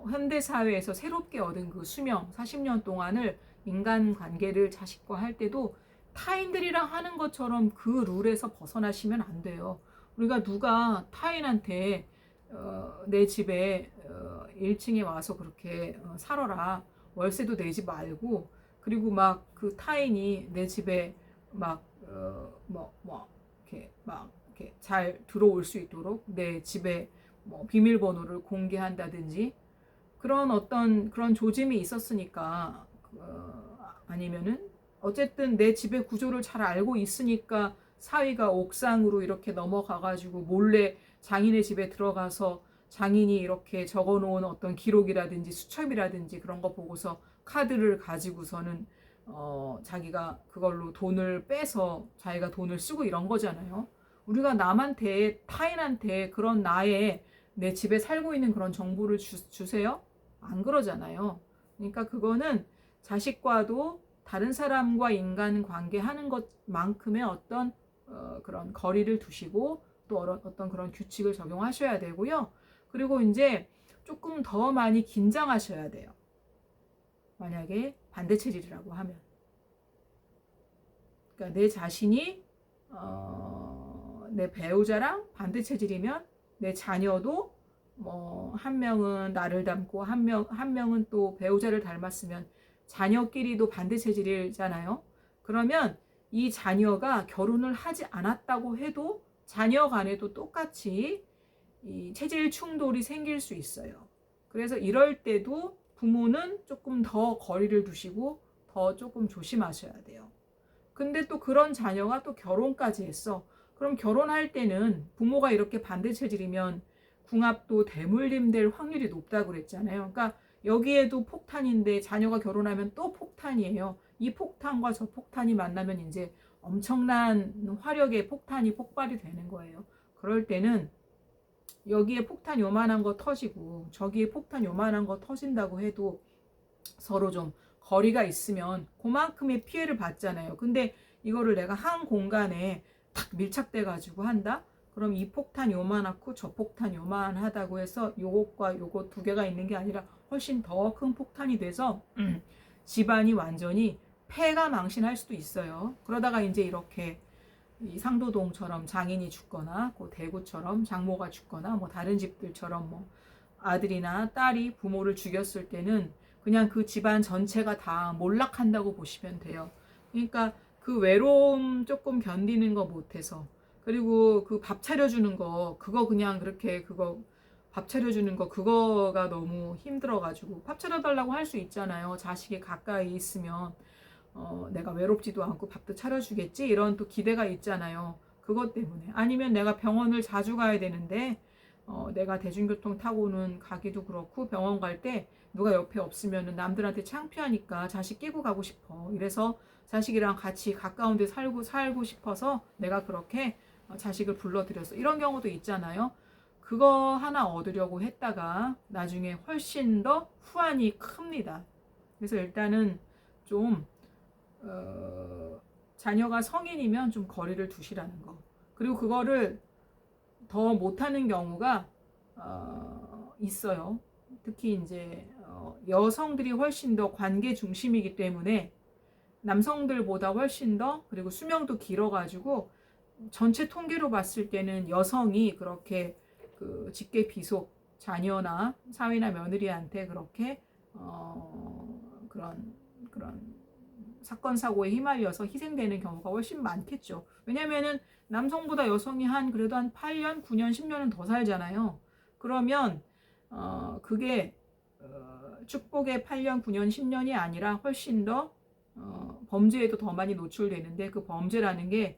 현대사회에서 새롭게 얻은 그 수명 40년 동안을 인간관계를 자식과 할 때도 타인들이랑 하는 것처럼 그 룰에서 벗어나시면 안 돼요. 우리가 누가 타인한테 내 집에 1층에 와서 그렇게 살아라. 월세도 내지 말고, 그리고 막 그 타인이 내 집에 막 이렇게 막 이렇게 잘 들어올 수 있도록 내 집에 뭐 비밀번호를 공개한다든지 그런 어떤 그런 조짐이 있었으니까, 아니면은 어쨌든 내 집의 구조를 잘 알고 있으니까 사위가 옥상으로 이렇게 넘어가가지고 몰래 장인의 집에 들어가서 장인이 이렇게 적어놓은 어떤 기록이라든지 수첩이라든지 그런 거 보고서 카드를 가지고서는 자기가 그걸로 돈을 빼서 자기가 돈을 쓰고 이런 거잖아요. 우리가 남한테 타인한테 그런 나의 내 집에 살고 있는 그런 정보를 주세요? 안 그러잖아요. 그러니까 그거는 자식과도 다른 사람과 인간 관계하는 것만큼의 어떤 그런 거리를 두시고 또 어떤 그런 규칙을 적용하셔야 되고요. 그리고 이제 조금 더 많이 긴장하셔야 돼요. 만약에 반대 체질이라고 하면. 그러니까 내 자신이 내 배우자랑 반대 체질이면 내 자녀도 뭐 한 명은 나를 닮고 한 명은 또 배우자를 닮았으면 자녀끼리도 반대 체질이잖아요. 그러면 이 자녀가 결혼을 하지 않았다고 해도 자녀 간에도 똑같이 이 체질 충돌이 생길 수 있어요. 그래서 이럴 때도 부모는 조금 더 거리를 두시고 더 조금 조심하셔야 돼요. 근데 또 그런 자녀가 또 결혼까지 했어. 그럼 결혼할 때는 부모가 이렇게 반대 체질이면 궁합도 대물림 될 확률이 높다고 그랬잖아요. 그러니까 여기에도 폭탄인데 자녀가 결혼하면 또 폭탄이에요. 이 폭탄과 저 폭탄이 만나면 이제 엄청난 화력의 폭탄이 폭발이 되는 거예요. 그럴 때는 여기에 폭탄 요만한 거 터지고 저기에 폭탄 요만한 거 터진다고 해도 서로 좀 거리가 있으면 그만큼의 피해를 받잖아요. 근데 이거를 내가 한 공간에 탁 밀착돼 가지고 한다? 그럼 이 폭탄 요만하고 저 폭탄 요만하다고 해서 요것과 요것 두 개가 있는 게 아니라 훨씬 더 큰 폭탄이 돼서 집안이 완전히 폐가 망신할 수도 있어요. 그러다가 이제 이렇게 이 상도동처럼 장인이 죽거나 그 대구처럼 장모가 죽거나 뭐 다른 집들처럼 뭐 아들이나 딸이 부모를 죽였을 때는 그냥 그 집안 전체가 다 몰락한다고 보시면 돼요. 그러니까 그 외로움 조금 견디는 거 못해서, 그리고 그 밥 차려주는 거 그거 그냥 그렇게 그거 밥 차려주는 거 그거가 너무 힘들어가지고 밥 차려달라고 할 수 있잖아요. 자식이 가까이 있으면 내가 외롭지도 않고 밥도 차려주겠지 이런 또 기대가 있잖아요. 그것 때문에. 아니면 내가 병원을 자주 가야 되는데 내가 대중교통 타고는 가기도 그렇고 병원 갈 때 누가 옆에 없으면 남들한테 창피하니까 자식 끼고 가고 싶어. 이래서 자식이랑 같이 가까운 데 살고 싶어서 내가 그렇게 자식을 불러들였어. 이런 경우도 있잖아요. 그거 하나 얻으려고 했다가 나중에 훨씬 더 후환이 큽니다. 그래서 일단은 좀 자녀가 성인이면 좀 거리를 두시라는 거. 그리고 그거를 더 못하는 경우가 있어요. 특히 이제 여성들이 훨씬 더 관계 중심이기 때문에 남성들보다 훨씬 더, 그리고 수명도 길어가지고 전체 통계로 봤을 때는 여성이 그렇게 그 직계 비속 자녀나 사위나 며느리한테 그렇게 그런 사건 사고에 휘말려서 희생되는 경우가 훨씬 많겠죠. 왜냐면은 남성보다 여성이 그래도 한 8년, 9년, 10년은 더 살잖아요. 그러면 그게 축복의 8년, 9년, 10년이 아니라 훨씬 더 범죄에도 더 많이 노출되는데, 그 범죄라는 게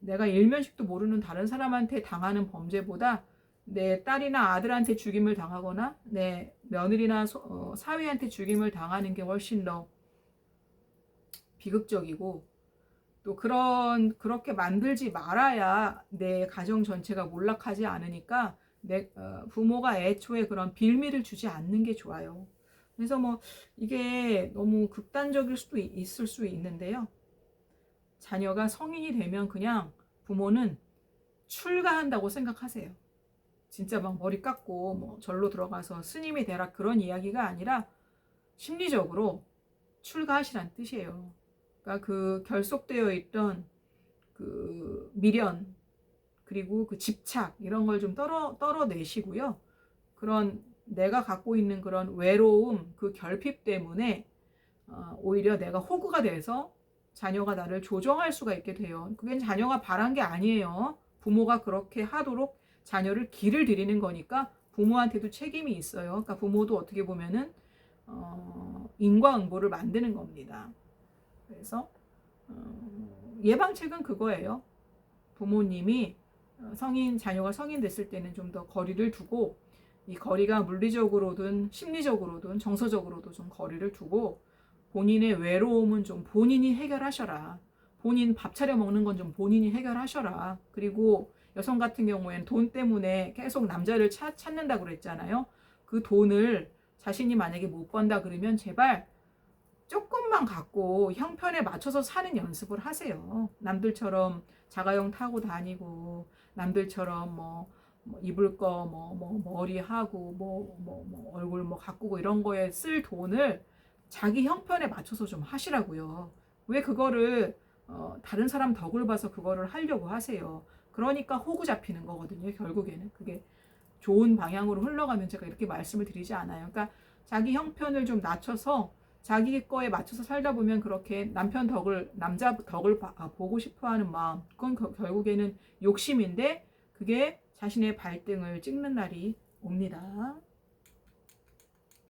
내가 일면식도 모르는 다른 사람한테 당하는 범죄보다 내 딸이나 아들한테 죽임을 당하거나 내 며느리나 사위한테 죽임을 당하는 게 훨씬 더 비극적이고, 또 그렇게 만들지 말아야 내 가정 전체가 몰락하지 않으니까 내 부모가 애초에 그런 빌미를 주지 않는 게 좋아요. 그래서 뭐 이게 너무 극단적일 수도 있을 수 있는데요. 자녀가 성인이 되면 그냥 부모는 출가한다고 생각하세요. 진짜 막 머리 깎고 뭐 절로 들어가서 스님이 되라 그런 이야기가 아니라 심리적으로 출가하시란 뜻이에요. 그러니까 그 결속되어 있던 그 미련, 그리고 그 집착 이런 걸 좀 떨어내시고요. 그런 내가 갖고 있는 그런 외로움, 그 결핍 때문에 오히려 내가 호구가 돼서 자녀가 나를 조정할 수가 있게 돼요. 그게 자녀가 바란 게 아니에요. 부모가 그렇게 하도록 자녀를 길을 들이는 거니까 부모한테도 책임이 있어요. 그러니까 부모도 어떻게 보면은 인과응보를 만드는 겁니다. 그래서 예방책은 그거예요. 부모님이 자녀가 성인 됐을 때는 좀 더 거리를 두고, 이 거리가 물리적으로든 심리적으로든 정서적으로도 좀 거리를 두고, 본인의 외로움은 좀 본인이 해결하셔라. 본인 밥 차려 먹는 건 좀 본인이 해결하셔라. 그리고 여성 같은 경우에는 돈 때문에 계속 남자를 찾는다고 그랬잖아요. 그 돈을 자신이 만약에 못 번다 그러면 제발 조금만 갖고 형편에 맞춰서 사는 연습을 하세요. 남들처럼 자가용 타고 다니고, 남들처럼 뭐 입을 거 머리 하고 얼굴 가꾸고 이런 거에 쓸 돈을 자기 형편에 맞춰서 좀 하시라고요. 왜 그거를 다른 사람 덕을 봐서 그거를 하려고 하세요. 그러니까 호구 잡히는 거거든요. 결국에는 그게 좋은 방향으로 흘러가면 제가 이렇게 말씀을 드리지 않아요. 그러니까 자기 형편을 좀 낮춰서 자기 거에 맞춰서 살다 보면 그렇게 남자 덕을 보고 싶어 하는 마음, 그건 결국에는 욕심인데 그게 자신의 발등을 찍는 날이 옵니다.